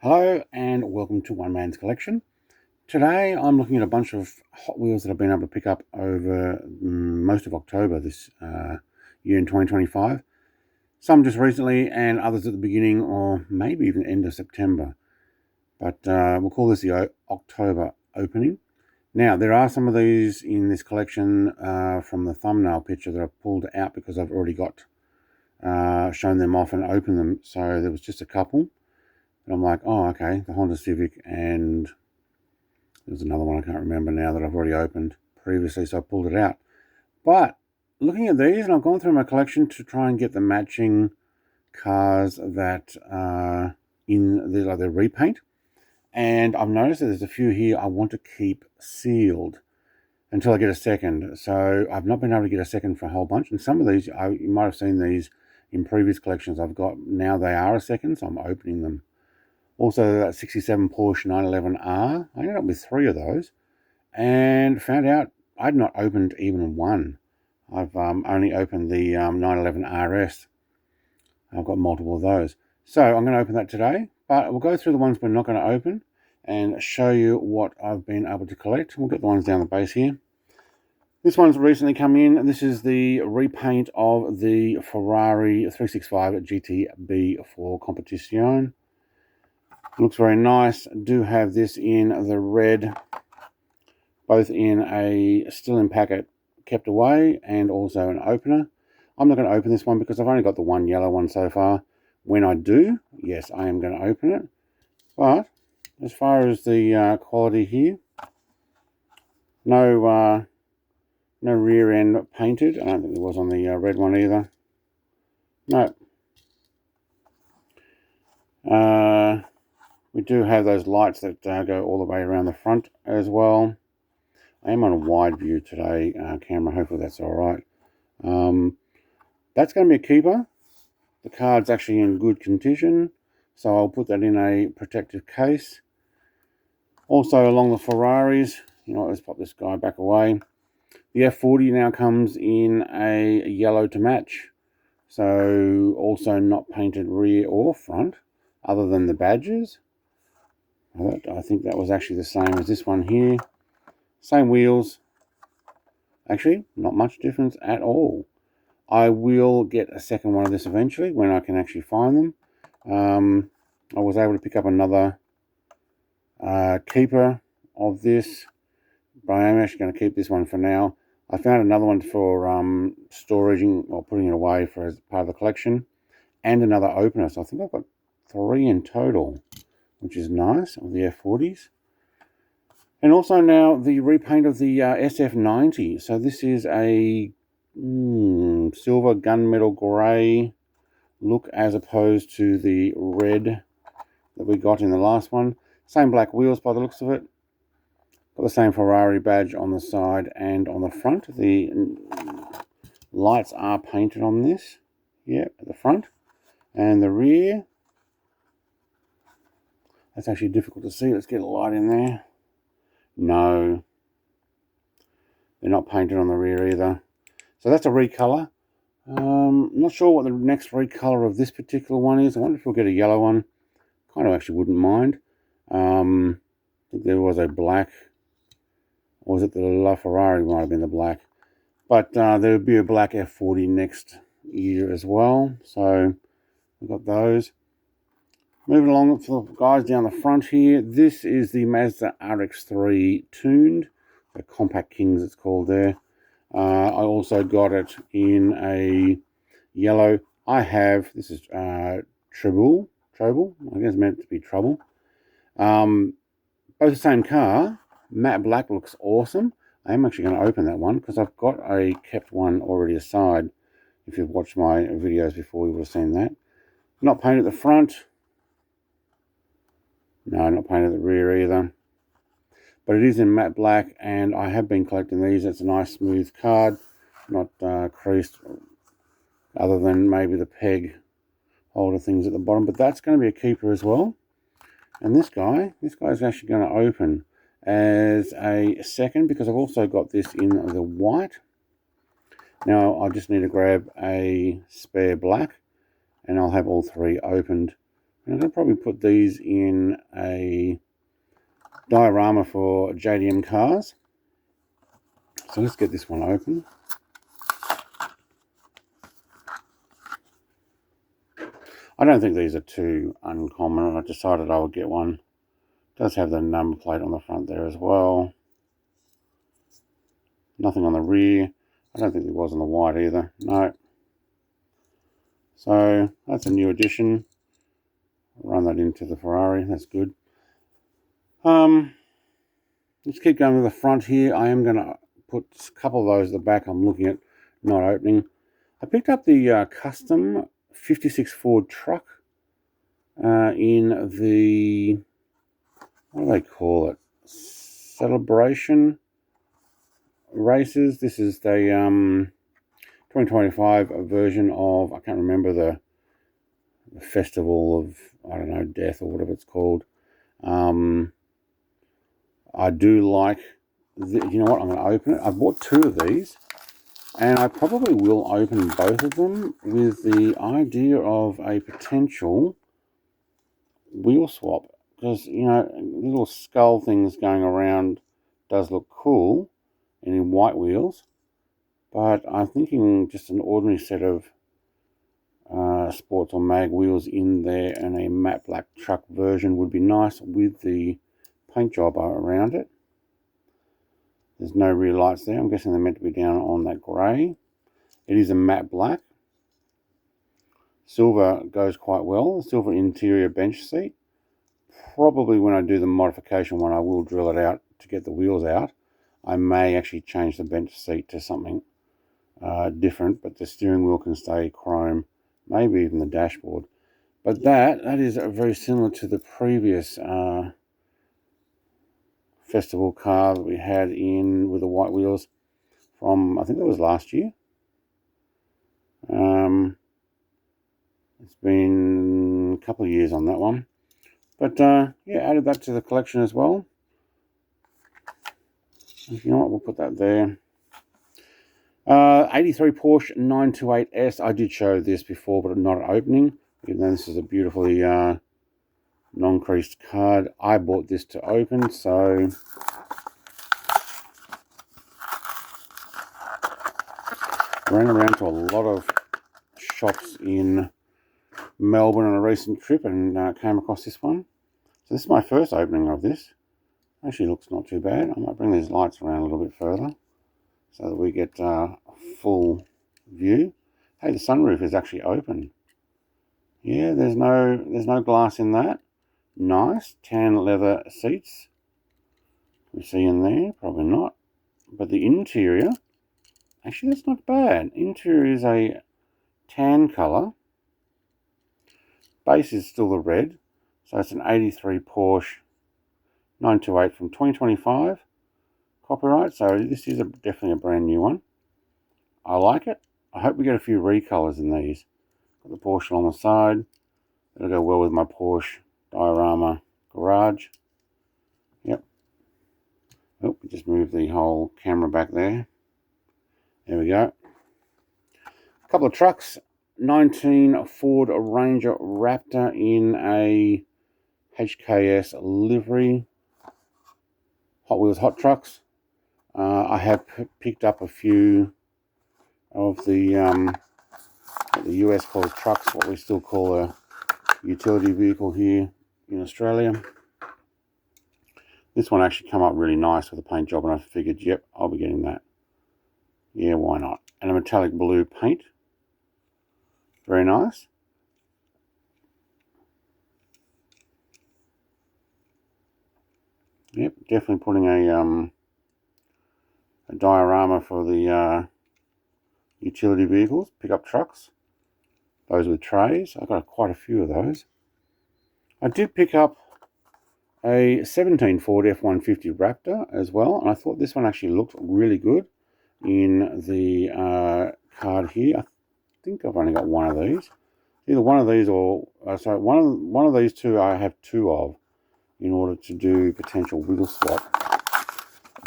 Hello and welcome to One Man's Collection. Today I'm looking at a bunch of Hot Wheels that I've been able to pick up over most of October this year in 2025. Some just recently and others at the beginning or maybe even end of September. But we'll call this the October opening. Now, there are some of these in this collection from the thumbnail picture that I've pulled out because I've already got shown them off and opened them. So there was just a couple. And I'm like, oh, okay, the Honda Civic, and there's another one I can't remember now that I've already opened previously, so I pulled it out. But looking at these, and I've gone through my collection to try and get the matching cars that are in the repaint. And I've noticed that there's a few here I want to keep sealed until I get a second. So I've not been able to get a second for a whole bunch. And some of these, you might have seen these in previous collections I've got. Now they are a second, so I'm opening them. Also, that 67 Porsche 911R, I ended up with 3 of those and found out I'd not opened even one. I've only opened the 911 RS. I've got multiple of those. So I'm going to open that today, but we'll go through the ones we're not going to open and show you what I've been able to collect. We'll get the ones down the base here. This one's recently come in. This is the repaint of the Ferrari 365 GTB for Competizione. Looks very nice. Do have this in the red, both in a still in packet kept away and also an opener. I'm not going to open this one because I've only got the one yellow one so far. When I do, yes, I am going to open it. But as far as the quality here, no rear end painted. I don't think there was on the red one either. No. We do have those lights that go all the way around the front as well. I am on a wide view today, camera. Hopefully that's all right. That's going to be a keeper. The card's actually in good condition, so I'll put that in a protective case. Also, along the Ferraris, let's pop this guy back away. The F40 now comes in a yellow to match, so also not painted rear or front, other than the badges. I think that was actually the same as this one here. Same wheels. Actually, not much difference at all. I will get a second one of this eventually when I can actually find them. I was able to pick up another keeper of this, but I am actually going to keep this one for now. I found another one for storage or putting it away for as part of the collection, and another opener. So I think I've got 3 in total, which is nice, of the F40s. And also now the repaint of the SF90. So this is a silver gunmetal grey look as opposed to the red that we got in the last one. Same black wheels by the looks of it. Got the same Ferrari badge on the side and on the front. The lights are painted on this. Yeah, at the front. And the rear. That's actually difficult to see. Let's get a light in there. No. They're not painted on the rear either. So that's a recolor. I'm not sure what the next recolor of this particular one is. I wonder if we'll get a yellow one. Kind of actually wouldn't mind. I think there was a black. Or was it the LaFerrari might have been the black. But there would be a black F40 next year as well. So we've got those. Moving along for the guys down the front here. This is the Mazda RX-3 tuned. The Compact Kings it's called there. I also got it in a yellow. This is Trouble. I guess it's meant to be Trouble. Both the same car. Matte black looks awesome. I am actually going to open that one because I've got a kept one already aside. If you've watched my videos before, you would have seen that. Not painted at the front. No, not painted at the rear either. But it is in matte black, and I have been collecting these. It's a nice smooth card, not creased, other than maybe the peg holder things at the bottom. But that's going to be a keeper as well. And this guy is actually going to open as a second because I've also got this in the white. Now I just need to grab a spare black, and I'll have all 3 opened I'm going to probably put these in a diorama for JDM cars. So let's get this one open. I don't think these are too uncommon. I decided I would get one. It does have the number plate on the front there as well. Nothing on the rear. I don't think there was on the white either. No. So that's a new addition. Run that into the Ferrari. That's good. Let's keep going with the front here. I am going to put a couple of those at the back. I'm looking at not opening. I picked up the custom 56 Ford truck in the, what do they call it? Celebration races. This is the 2025 version of, I can't remember the festival of, I don't know, death or whatever it's called. I do like, you know what, I'm going to open it. I bought two of these, and I probably will open both of them with the idea of a potential wheel swap. Because, you know, little skull things going around does look cool, and in white wheels. But I'm thinking just an ordinary set of sports or mag wheels in there, and a matte black truck version would be nice with the paint job around it. There's no rear lights there. I'm guessing they're meant to be down on that grey. It is a matte black. Silver goes quite well. Silver interior bench seat. Probably when I do the modification one, I will drill it out to get the wheels out. I may actually change the bench seat to something different, but the steering wheel can stay chrome, maybe even the dashboard. But that is very similar to the previous festival car that we had in with the white wheels from, I think it was last year. It's been a couple of years on that one. But yeah, added that to the collection as well. You know what, we'll put that there. 83 Porsche 928S. I did show this before, but not an opening. Even though this is a beautifully non-creased card. I bought this to open, so ran around to a lot of shops in Melbourne on a recent trip and came across this one. So this is my first opening of this. Actually looks not too bad. I might bring these lights around a little bit further so that we get full view. Hey, the sunroof is actually open. Yeah, there's no glass in that. Nice tan leather seats. We see in there, probably not. But the interior, actually that's not bad. Interior is a tan colour. Base is still the red. So it's an 83 Porsche 928 from 2025. Copyright, so this is definitely a brand new one. I like it. I hope we get a few recolors in these. Got the Porsche on the side. That'll go well with my Porsche diorama garage. Yep. Oh, we just moved the whole camera back there. There we go. A couple of trucks. 19 Ford Ranger Raptor in a HKS livery. Hot Wheels Hot Trucks. I have picked up a few of the what the US calls trucks, what we still call a utility vehicle here in Australia. This one actually came up really nice with a paint job, and I figured, yep, I'll be getting that. Yeah, why not? And a metallic blue paint. Very nice. Yep, definitely putting a diorama for the utility vehicles, pickup trucks, those with trays. I've got quite a few of those. I did pick up a 17 Ford F-150 Raptor as well, and I thought this one actually looked really good in the card here. I think I've only got one of these. Either one of these or sorry, one of these two I have two of in order to do potential wheel swap.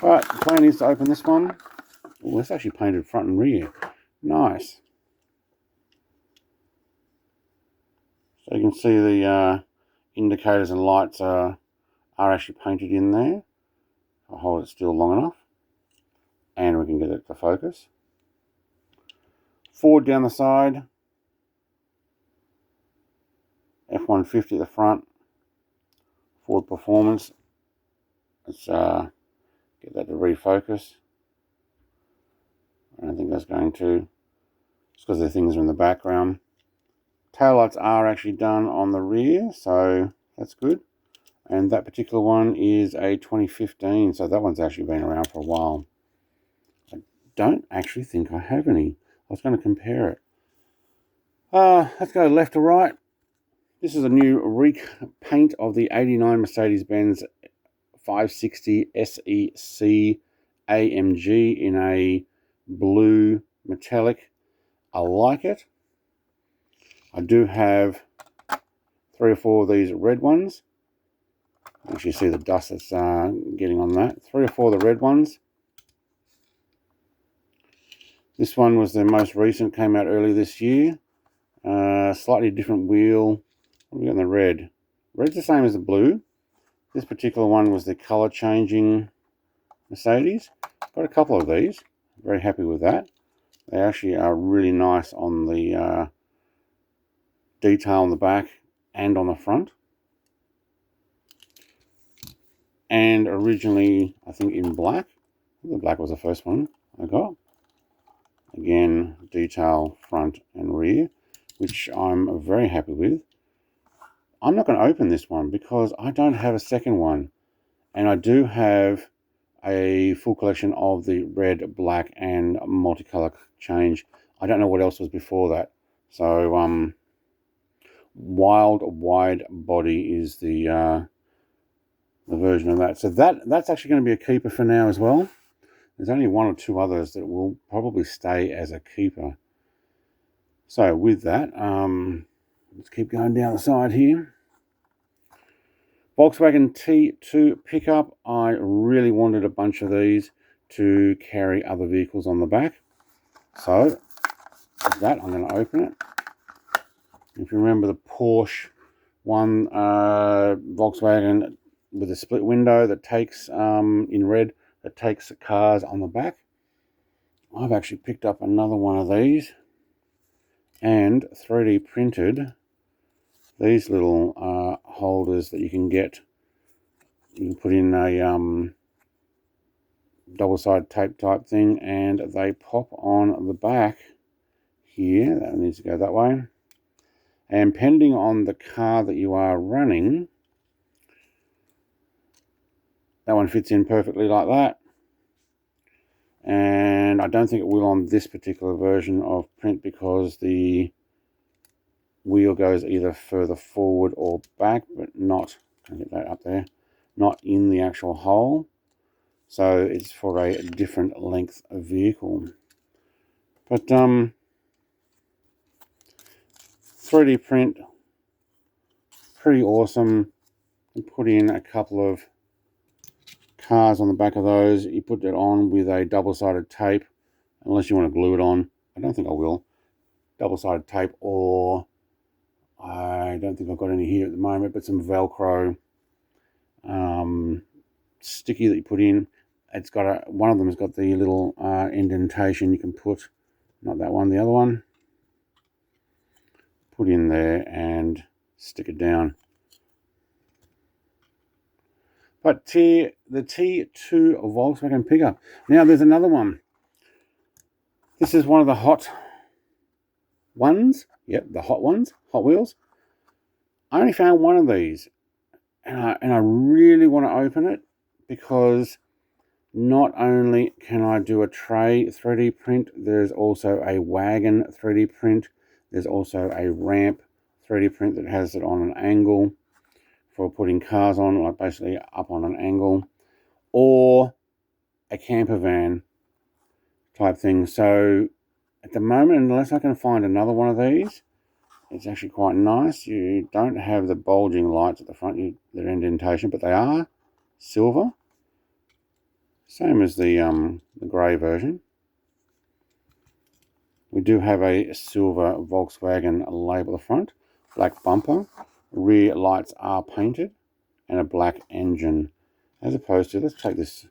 But the plan is to open this one. Oh, it's actually painted front and rear. Nice. So you can see the indicators and lights are actually painted in there. I'll hold it still long enough and we can get it to focus. Ford down the side, F-150 at the front, Ford Performance. Let's get that to refocus. I don't think that's going to, just because the things are in the background. Taillights are actually done on the rear, so that's good. And that particular one is a 2015, so that one's actually been around for a while. I don't actually think I have any. I was going to compare it. Let's go left to right. This is a new repaint of the 89 Mercedes-Benz 560 SEC AMG in a blue metallic. I like it. I do have 3 or 4 of these red ones. Actually see the dust that's getting on that. 3 or 4 of the red ones. This one was the most recent, came out early this year. Slightly different wheel. What have we got in the red? Red's the same as the blue. This particular one was the color changing Mercedes. Got a couple of these. Very happy with that. They actually are really nice on the detail on the back and on the front. And originally, I think in black. The black was the first one I got. Again, detail front and rear, which I'm very happy with. I'm not going to open this one because I don't have a second one. And I do have a full collection of the red, black, and multicolor change. I don't know what else was before that. So, Wild Wide Body is the version of that. So that's actually going to be a keeper for now as well. There's only 1 or 2 others that will probably stay as a keeper. So with that, let's keep going down the side here. Volkswagen T2 pickup. I really wanted a bunch of these to carry other vehicles on the back. So with that, I'm going to open it. If you remember the Porsche one, Volkswagen with a split window that takes, in red, that takes cars on the back. I've actually picked up another one of these and 3D printed these little holders that you can get. You can put in a double-sided tape type thing and they pop on the back here. That needs to go that way. And depending on the car that you are running, that one fits in perfectly like that. And I don't think it will on this particular version of print because the wheel goes either further forward or back, but not, can I get that up there, not in the actual hole. So it's for a different length of vehicle. But 3D print, pretty awesome. You put in a couple of cars on the back of those. You put that on with a double-sided tape, unless you want to glue it on. I don't think I will. Double-sided tape, or I don't think I've got any here at the moment, but some Velcro sticky that you put in. It's got one of them has got the little indentation you can put, not that one, the other one. Put in there and stick it down. But the T2 Volkswagen pickup. Now there's another one. This is one of the hot ones. Yep, the hot ones, Hot Wheels. I only found one of these, and I really want to open it because not only can I do a tray 3D print, there's also a wagon 3D print. There's also a ramp 3D print that has it on an angle for putting cars on, like basically up on an angle, or a camper van type thing. So at the moment, unless I can find another one of these, it's actually quite nice. You don't have the bulging lights at the front, they're indentation, but they are silver. Same as the grey version. We do have a silver Volkswagen label at the front, black bumper, rear lights are painted and a black engine, as opposed to, let's take this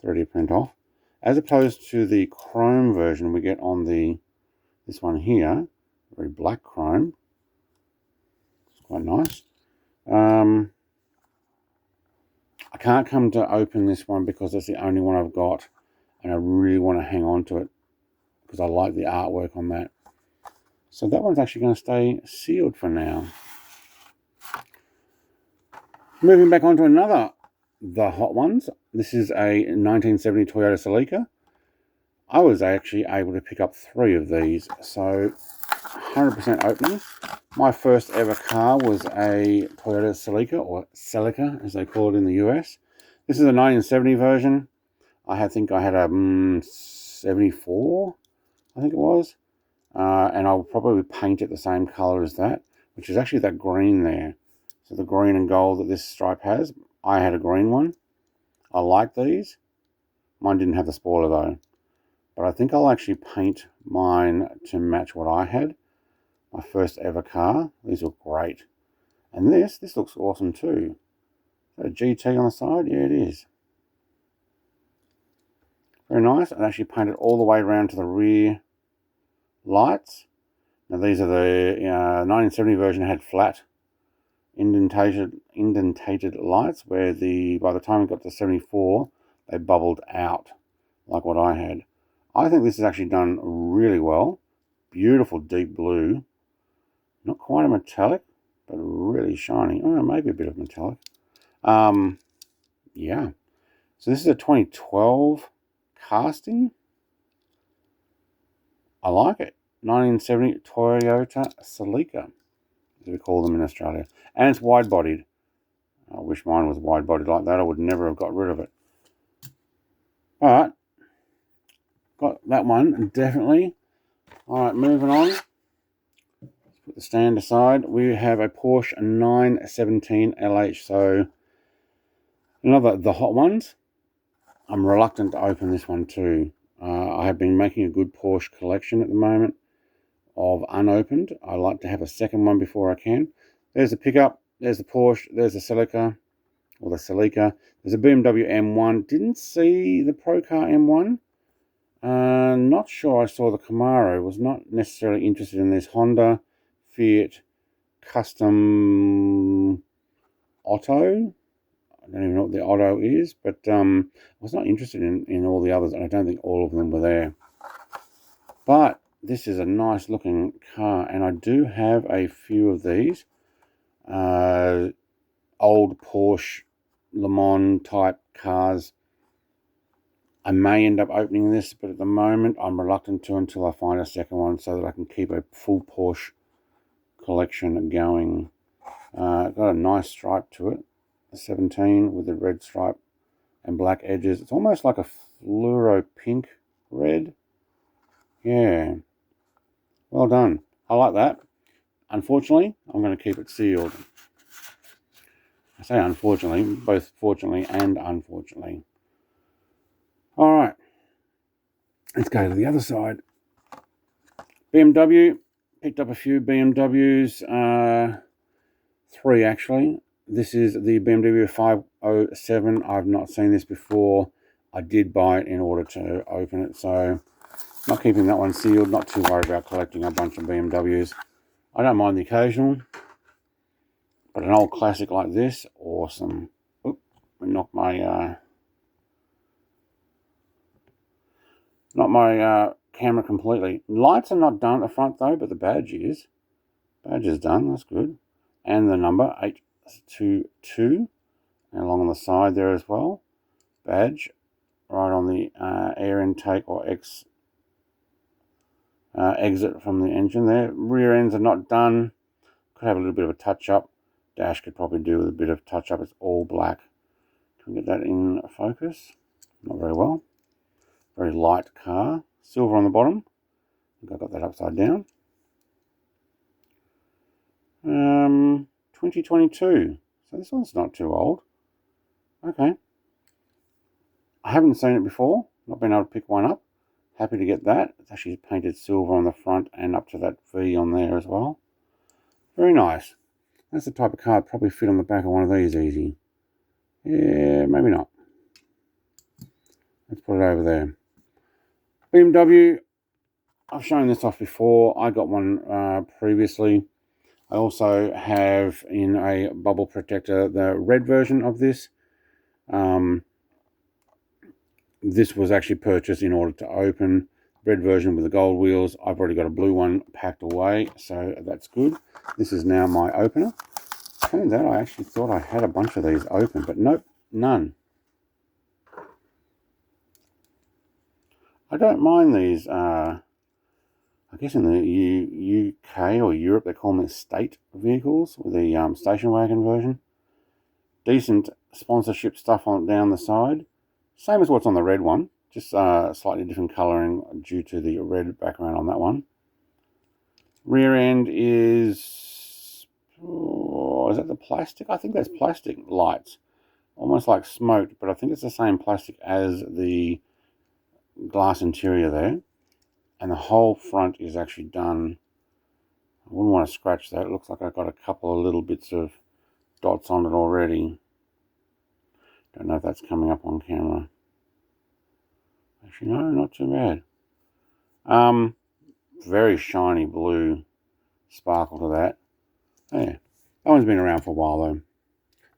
3D print off, as opposed to the chrome version we get on this one here, very black chrome. It's quite nice. I can't come to open this one because it's the only one I've got, and I really want to hang on to it because I like the artwork on that. So that one's actually going to stay sealed for now. Moving back on to another The Hot Ones. This is a 1970 Toyota Celica. I was actually able to pick up 3 of these, so 100% opening. My first ever car was a Toyota Celica, or Celica as they call it in the US. This is a 1970 version. I think I had a 74, I think it was. And I'll probably paint it the same color as that, which is actually that green there. So the green and gold that this stripe has. I had a green one. I like these. Mine didn't have the spoiler though. But I think I'll actually paint mine to match what I had. My first ever car. These look great. And this looks awesome too. Is that a GT on the side? Yeah, it is. Very nice. And actually painted all the way around to the rear lights. Now these are the 1970 version had flat indentated lights, where by the time it got to 74, they bubbled out like what I had. I think this is actually done really well. Beautiful deep blue. Not quite a metallic, but really shiny. Oh, maybe a bit of metallic. Yeah. So this is a 2012 casting. I like it. 1970 Toyota Celica, as we call them in Australia. And it's wide-bodied. I wish mine was wide-bodied like that. I would never have got rid of it. But got that one, definitely. All right, moving on. Let's put the stand aside. We have a Porsche 917 LH. So another The Hot Ones. I'm reluctant to open this one too. I have been making a good Porsche collection at the moment of unopened. I like to have a second one before I can. There's the pickup. There's the Porsche. There's the Celica, or the Celica. There's a BMW M1. Didn't see the Procar M1. Not sure I saw the Camaro. Was not necessarily interested in this Honda, Fiat, Custom Otto. I don't even know what the Otto is, but I was not interested in all the others, and I don't think all of them were there. But this is a nice looking car, and I do have a few of these. Old Porsche Le Mans type cars. I may end up opening this, but at the moment I'm reluctant to until I find a second one so that I can keep a full Porsche collection going. Got a nice stripe to it. A 17 with the red stripe and black edges. It's almost like a fluoro pink red. Yeah. Well done. I like that. Unfortunately, I'm going to keep it sealed. I say unfortunately, both fortunately and unfortunately. All right. Let's go to the other side. BMW. Picked up a few BMWs. 3 actually. This is the BMW 507. I've not seen this before. I did buy it in order to open it, so not keeping that one sealed. Not too worried about collecting a bunch of BMWs. I don't mind the occasional, but an old classic like this, awesome. Oop, I knocked my camera completely. Lights are not done at the front though, but the badge is. Badge is done. That's good, and the number 822, and along the side there as well. Badge right on the air intake or exit from the engine there. Rear ends are not done. Could have a little bit of a touch up. Dash could probably do with a bit of touch up. It's all black. Can we get that in focus? Not very well. Very light car. Silver on the bottom. I think I got that upside down. 2022. So this one's not too old. Okay. I haven't seen it before. Not been able to pick one up. Happy to get that. It's actually painted silver on the front and up to that V on there as well. Very nice. That's the type of car that probably fit on the back of one of these easy. Yeah, maybe not. Let's put it over there. BMW, I've shown this off before. I got one previously. I also have in a bubble protector the red version of this. This was actually purchased in order to open. Red version with the gold wheels. I've already got a blue one packed away, so that's good. This is now my opener. Turns out I actually thought I had a bunch of these open, but nope, none. I don't mind these, I guess in the UK or Europe they call them estate vehicles, with the station wagon version. Decent sponsorship stuff on down the side. Same as what's on the red one, just slightly different colouring due to the red background on that one. Rear end is, is that the plastic? I think that's plastic lights. Almost like smoked, but I think it's the same plastic as the glass interior there. And the whole front is actually done. I wouldn't want to scratch that. It looks like I've got a couple of little bits of dots on it already. Don't know if that's coming up on camera. Actually, no, not too bad. Very shiny blue sparkle to that. Yeah, that one's been around for a while though.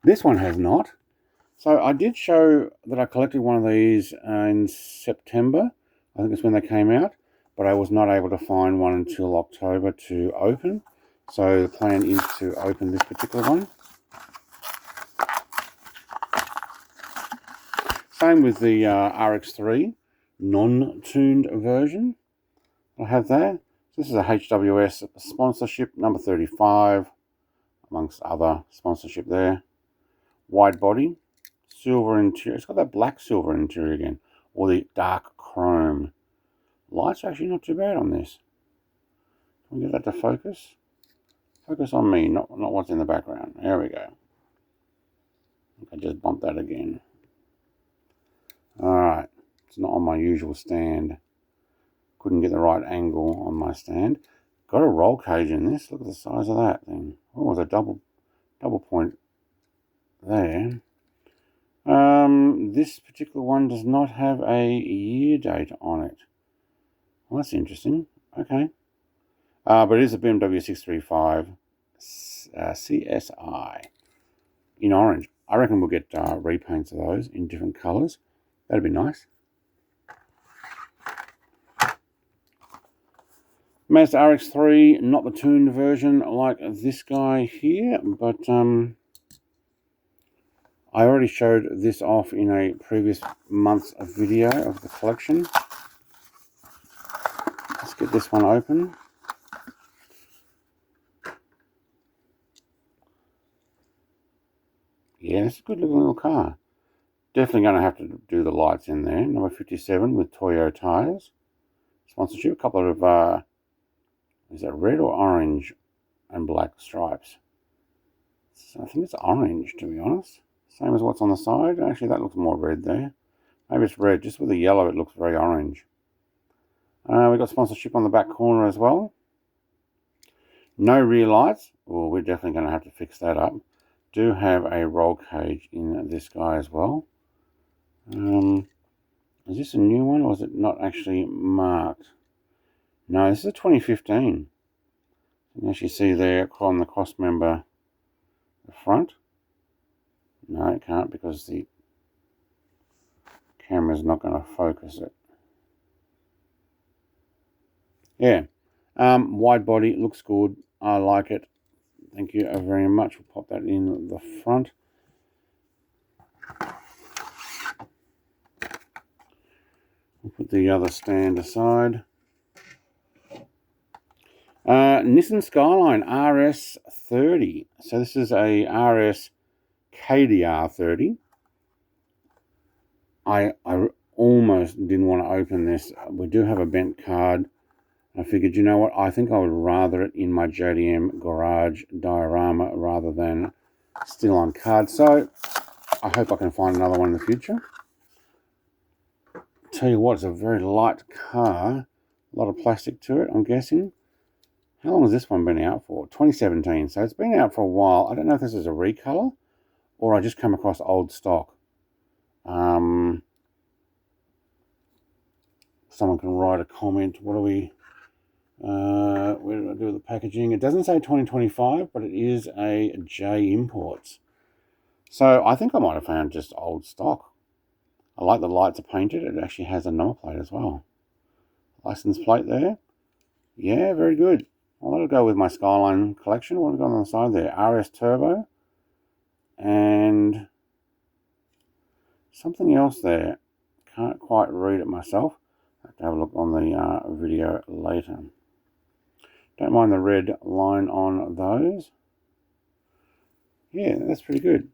This one has not. So I did show that I collected one of these in September. I think it's when they came out, but I was not able to find one until October to open. So the plan is to open this particular one. Same with the RX3 non-tuned version. I have that. So this is a HWS sponsorship, number 35, amongst other sponsorship there. Wide body, silver interior. It's got that black silver interior again, or the dark chrome. Lights are actually not too bad on this. Can we get that to focus? Focus on me, not what's in the background. There we go. I just bumped that again. Alright, it's not on my usual stand. Couldn't get the right angle on my stand. Got a roll cage in this. Look at the size of that thing. Oh, it's a double point there. This particular one does not have a year date on it. Well, that's interesting. Okay. But it is a BMW 635 CSI in orange. I reckon we'll get repaints of those in different colours. That'd be nice. Mazda RX-3, not the tuned version like this guy here, but I already showed this off in a previous month's video of the collection. Let's get this one open. Yeah, it's a good looking little car. Definitely going to have to do the lights in there. Number 57 with Toyo tyres. Sponsorship, a couple of, is that red or orange and black stripes? So I think it's orange, to be honest. Same as what's on the side. Actually, that looks more red there. Maybe it's red. Just with the yellow, it looks very orange. We've got sponsorship on the back corner as well. No rear lights. Well, we're definitely going to have to fix that up. Do have a roll cage in this guy as well. Is this a new one or is it not actually marked? No, this is a 2015. You can actually see there on the cross member the front. No, it can't because the camera's not going to focus it. Yeah, wide body, looks good. I like it. Thank you very much. We'll pop that in the front. We'll put the other stand aside. Nissan Skyline RS30. So this is a RS KDR 30. I almost didn't want to open this. We do have a bent card. I figured, you know what, I think I would rather it in my JDM garage diorama rather than still on card. So I hope I can find another one in the future. Tell you what, it's a very light car. A lot of plastic to it, I'm guessing. How long has this one been out for? 2017. So it's been out for a while. I don't know if this is a recolor or I just come across old stock. Someone can write a comment. What do we... where did I do with the packaging? It doesn't say 2025, but it is a J Imports. So I think I might have found just old stock. I like the lights are painted. It actually has a number plate as well. License plate there. Yeah, very good. Well, that'll go with my Skyline collection. What have we got on the side there? RS Turbo. And something else there. Can't quite read it myself. I have to have a look on the video later. Don't mind the red line on those. Yeah, that's pretty good.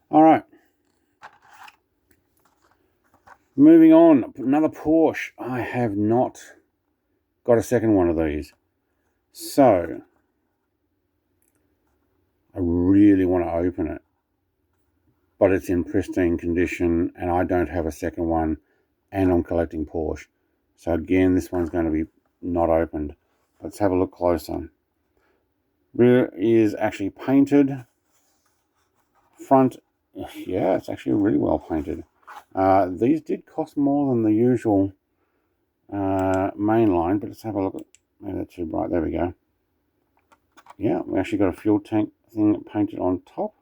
All right. Moving on. Another Porsche. I have not got a second one of these. So, I really want to open it. But it's in pristine condition and I don't have a second one and I'm collecting Porsche. So again, this one's going to be not opened. Let's have a look closer. Rear is actually painted. Front, yeah, it's actually really well painted. These did cost more than the usual main line, but let's have a look. Maybe that's too bright. There we go. Yeah, we actually got a fuel tank thing painted on top.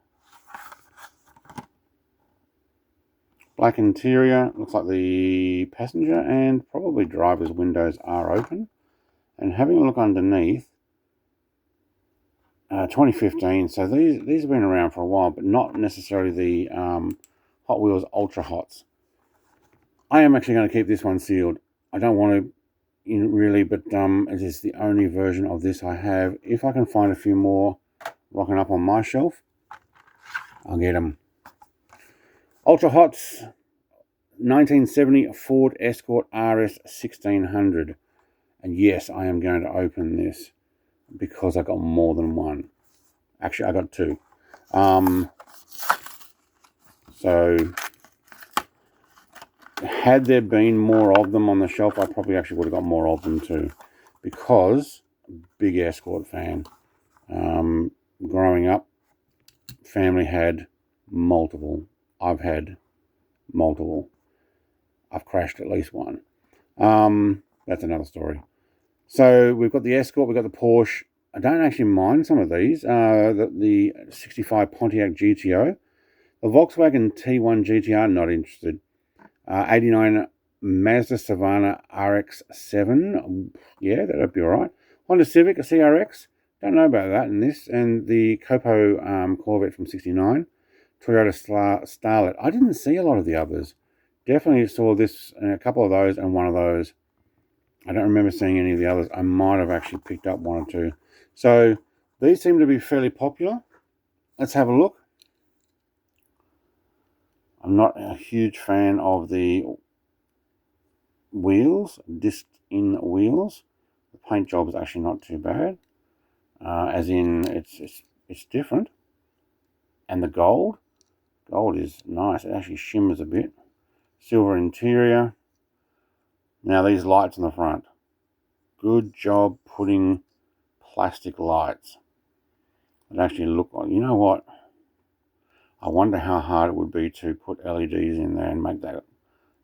Black interior. Looks like the passenger and probably driver's windows are open. And having a look underneath, 2015. So these have been around for a while, but not necessarily the Hot Wheels Ultra Hots. I am actually going to keep this one sealed. I don't want to really, but it is the only version of this I have. If I can find a few more rocking up on my shelf, I'll get them. Ultra Hots, 1970 Ford Escort RS 1600. And yes, I am going to open this because I got more than one. Actually, I got two. So, had there been more of them on the shelf, I probably actually would have got more of them too. Because, big Escort fan. Growing up, family had multiple. I've had multiple. I've crashed at least one. That's another story. So we've got the Escort, we've got the Porsche. I don't actually mind some of these. The 65 Pontiac GTO. The Volkswagen T1 GTR, not interested. 89 Mazda Savana RX-7. Yeah, that'd be all right. Honda Civic, a CRX. Don't know about that in this. And the Copo Corvette from 69. Toyota Starlet. I didn't see a lot of the others. Definitely saw this and a couple of those and one of those. I don't remember seeing any of the others. I might have actually picked up one or two. So these seem to be fairly popular. Let's have a look. I'm not a huge fan of the wheels, disc-in wheels. The paint job is actually not too bad. As in, it's different. And the gold is nice. It actually shimmers a bit. Silver interior. Now these lights on the front. Good job putting plastic lights. It actually look like, you know what? I wonder how hard it would be to put LEDs in there and make that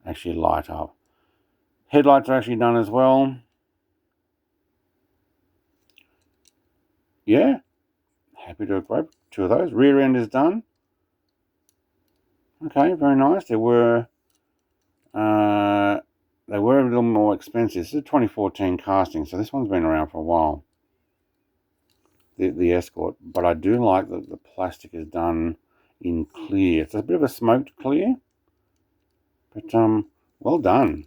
actually light up. Headlights are actually done as well. Yeah, happy to grab two of those. Rear end is done. Okay, very nice. They were a little more expensive. This is a 2014 casting, so this one's been around for a while. The Escort, but I do like that the plastic is done in clear. It's a bit of a smoked clear, but well done.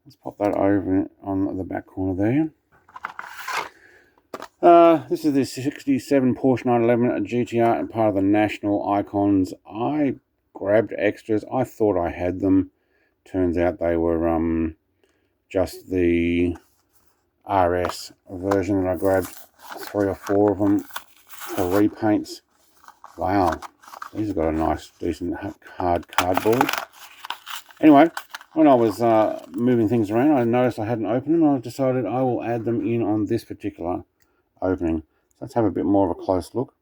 Let's pop that over on the back corner there. This is the 67 Porsche 911 GTR and part of the National Icons. I grabbed extras. I thought I had them. Turns out they were just the RS version that I grabbed. 3 or 4 of them for repaints. Wow, these have got a nice, decent hard cardboard. Anyway, when I was moving things around, I noticed I hadn't opened them, and I decided I will add them in on this particular opening. So let's have a bit more of a close look,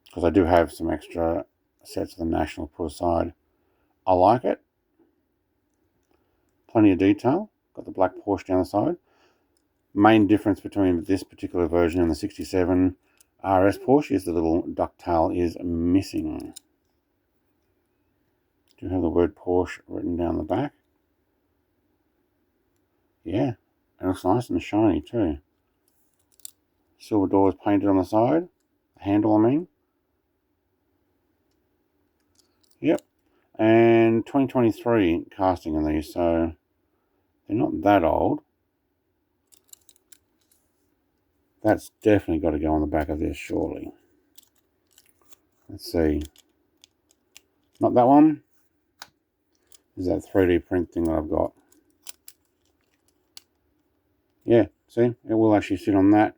because I do have some extra sets of the National put aside. I like it. Plenty of detail. Got the black Porsche down the side. Main difference between this particular version and the 67 RS Porsche is the little ducktail is missing. Do have the word Porsche written down the back. Yeah, it looks nice and shiny too. Silver doors painted on the side. The handle, I mean. Yep. And 2023 casting in these, so they're not that old. That's definitely got to go on the back of this, surely. Let's see. Not that one. Is that 3D print thing that I've got? Yeah, see, it will actually sit on that.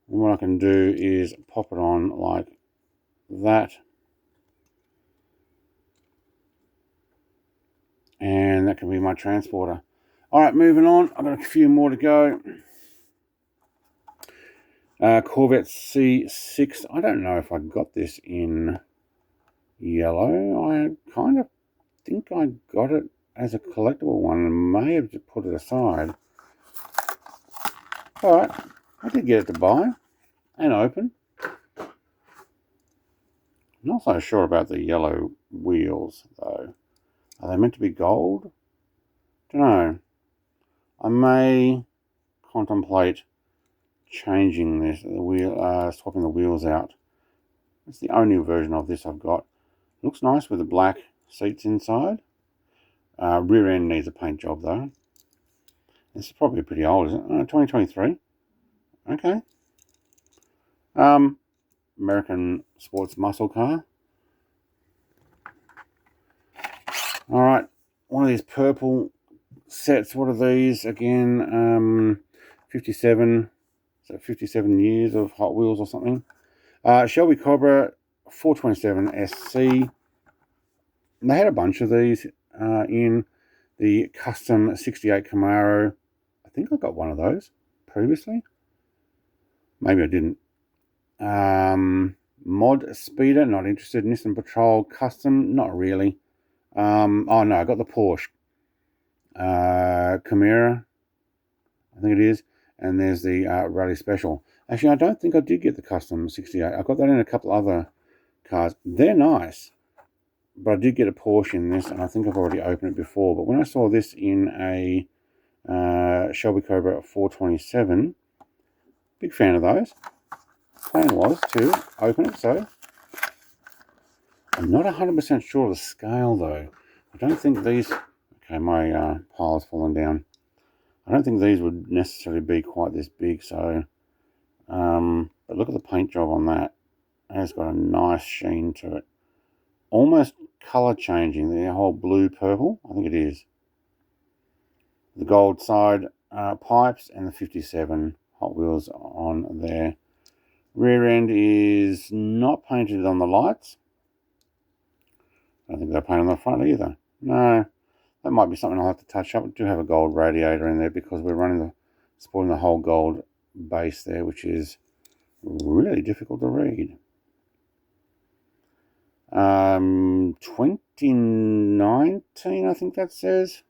And what I can do is pop it on like that. And that can be my transporter. All right, moving on. I've got a few more to go. Corvette C6. I don't know if I got this in yellow. I kind of think I got it as a collectible one and may have just put it aside. All right, I did get it to buy and open. I'm not so sure about the yellow wheels though. Are they meant to be gold? Don't know. I may contemplate changing this, swapping the wheels out. It's the only version of this I've got. Looks nice with the black seats inside. Rear end needs a paint job though. This is probably pretty old, isn't it? 2023. Okay. American sports muscle car. All right, one of these purple sets. What are these again? 57. So 57 years of Hot Wheels or something. Shelby Cobra 427 SC. And they had a bunch of these in the custom 68 Camaro. I think I got one of those previously. Maybe I didn't. Mod Speeder, not interested. Nissan Patrol Custom, not really. Oh no, I got the Porsche Chimera, I think it is, and there's the Rally Special. Actually, I don't think I did get the custom 68. I got that in a couple other cars. They're nice, but I did get a Porsche in this, and I think I've already opened it before. But when I saw this in a Shelby Cobra 427, big fan of those. Plan was to open it, so I'm not 100% sure of the scale though. I don't think these. Okay, my pile is falling down. I don't think these would necessarily be quite this big. So, but look at the paint job on that. It has got a nice sheen to it. Almost color changing. The whole blue purple. I think it is. The gold side pipes and the 57 Hot Wheels on there. Rear end is not painted on the lights. I don't think they're painted on the front either. No, that might be something I'll have to touch up. We do have a gold radiator in there because we're supporting the whole gold base there, which is really difficult to read. 2019, I think that says.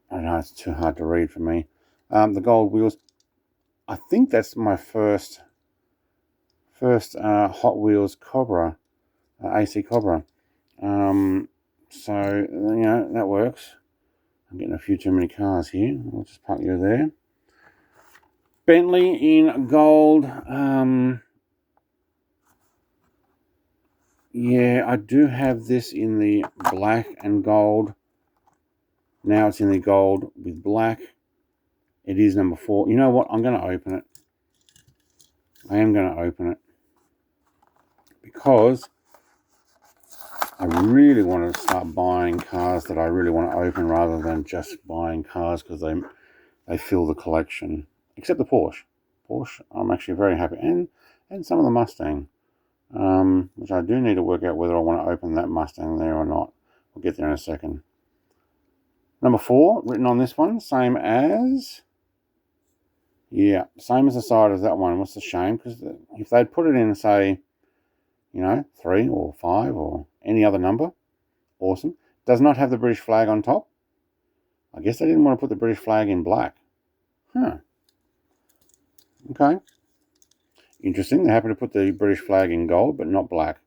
I don't know, it's too hard to read for me. The gold wheels. I think that's my first Hot Wheels Cobra, AC Cobra. So, you know, that works. I'm getting a few too many cars here. I'll just park you there. Bentley in gold. Yeah, I do have this in the black and gold. Now it's in the gold with black. It is number 4. You know what? I'm going to open it. I am going to open it. Because I really want to start buying cars that I really want to open rather than just buying cars because they fill the collection. Except the Porsche. Porsche, I'm actually very happy. And some of the Mustang. Which I do need to work out whether I want to open that Mustang there or not. We'll get there in a second. Number 4, written on this one, same as... Yeah, same as the side of that one. What's the shame? Because if they'd put it in, say, 3 or 5 or any other number, awesome. Does not have the British flag on top. I guess they didn't want to put the British flag in black. Huh. Okay. Interesting. They're happy to put the British flag in gold, but not black.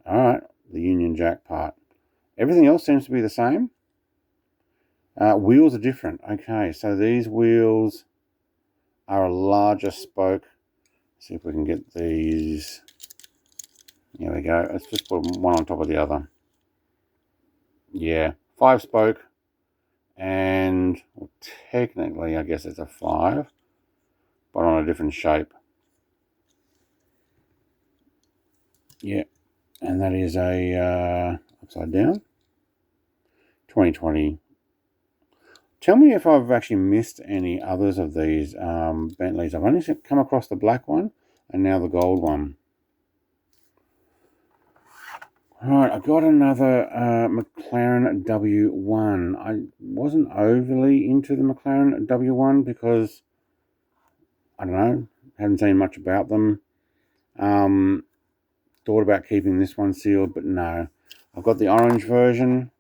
All right. The Union Jack part. Everything else seems to be the same. Wheels are different. Okay, so these wheels are a larger spoke. Let's see if we can get these. There we go. Let's just put one on top of the other. Yeah, 5 spoke. And well, technically, I guess it's a 5, but on a different shape. Yeah, and that is a upside down 2020. Tell me if I've actually missed any others of these Bentleys. I've only come across the black one and now the gold one. Right, I got another McLaren W1. I wasn't overly into the McLaren W1 because, I don't know, hadn't seen much about them. Thought about keeping this one sealed, but no. I've got the orange version.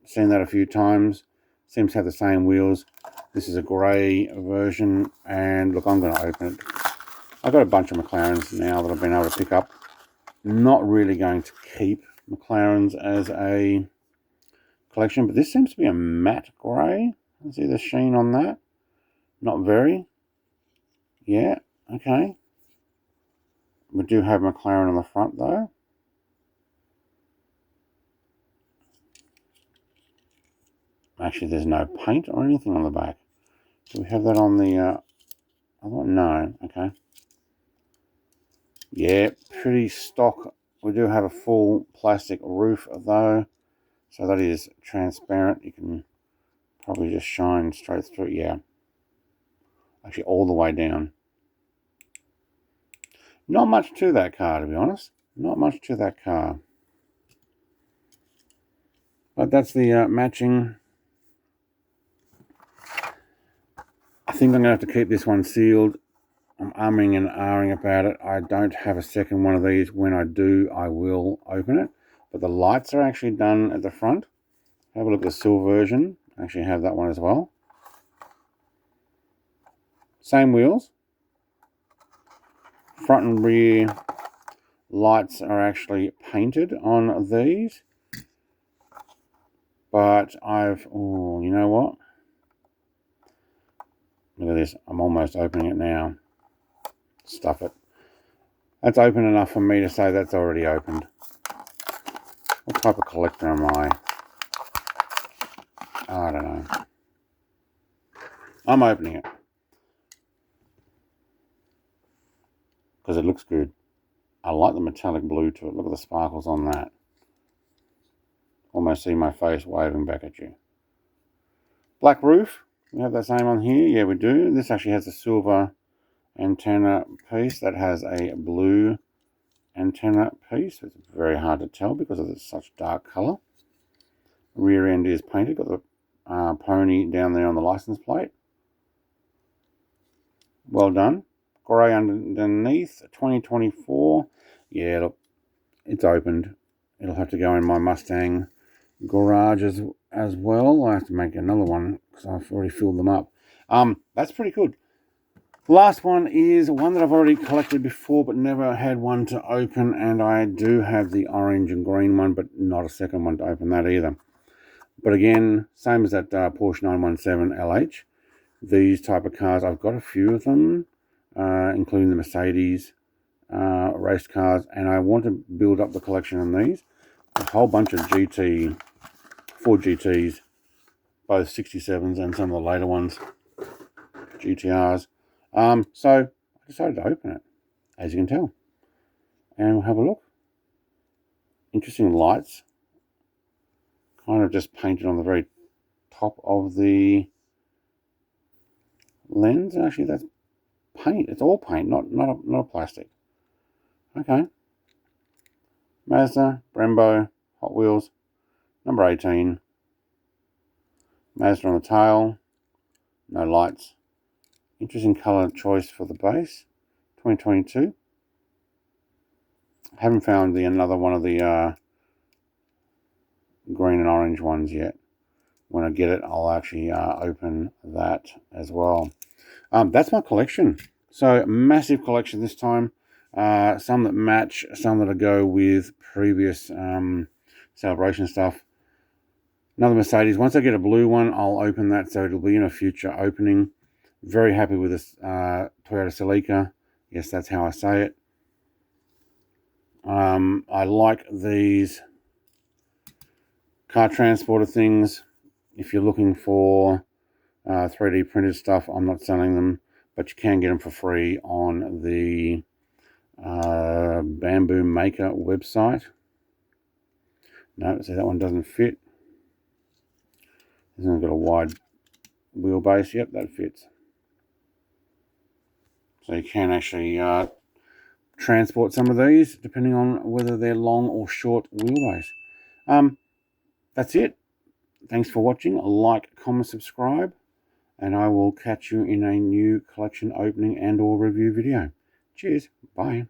Seen that a few times. Seems to have the same wheels. This is a grey version, and look, I'm going to open it. I've got a bunch of McLarens now that I've been able to pick up. Not really going to keep McLarens as a collection, but this seems to be a matte grey. See the sheen on that? Not very. Yeah, okay. We do have McLaren on the front though. Actually, there's no paint or anything on the back. Do we have that on the other one? No, okay. Yeah, pretty stock. We do have a full plastic roof though, so that is transparent. You can probably just shine straight through. Yeah, actually all the way down. Not much to that car, to be honest. Not much to that car. But that's the matching. I think I'm going to have to keep this one sealed. I'm umming and ahhing about it. I don't have a second one of these. When I do, I will open it. But the lights are actually done at the front. Have a look at the silver version. I actually have that one as well. Same wheels. Front and rear lights are actually painted on these. But oh, you know what? Look at this. I'm almost opening it now. Stuff it. That's open enough for me to say that's already opened. What type of collector am I? I don't know. I'm opening it. Because it looks good. I like the metallic blue to it. Look at the sparkles on that. Almost see my face waving back at you. Black roof. We have that same on here. Yeah, we do. This actually has a silver antenna piece that has a blue antenna piece. It's very hard to tell because of such dark colour. Rear end is painted. Got the pony down there on the license plate. Well done. Grey underneath. 2024. Yeah, look, it's opened. It'll have to go in my Mustang garage as well. I have to make another one because I've already filled them up. That's pretty good. Last one is one that I've already collected before but never had one to open, and I do have the orange and green one but not a second one to open that either. But again, same as that Porsche 917 LH. These type of cars, I've got a few of them, including the Mercedes race cars, and I want to build up the collection on these. A whole bunch of Ford GTs, both 67s and some of the later ones, GTRs. So I decided to open it, as you can tell, and we'll have a look. Interesting lights, kind of just painted on the very top of the lens. Actually, that's paint. It's all paint, not a plastic. Okay. Mazda, Brembo, Hot Wheels. Number 18. Mazda on the tail. No lights. Interesting colour choice for the base. 2022. Haven't found another one of the green and orange ones yet. When I get it, I'll actually open that as well. That's my collection. So massive collection this time. Some that match, some that go with previous celebration stuff. Another Mercedes. Once I get a blue one, I'll open that, so it'll be in a future opening. Very happy with this Toyota Celica. Yes, that's how I say it. I like these car transporter things. If you're looking for 3D printed stuff, I'm not selling them, but you can get them for free on the Bamboo Maker website. No, see, that one doesn't fit. This one's got a wide wheelbase. Yep, that fits. So you can actually transport some of these depending on whether they're long or short wheelbase. That's it. Thanks for watching. Like, comment, subscribe, and I will catch you in a new collection opening and or review video. Cheers. Bye.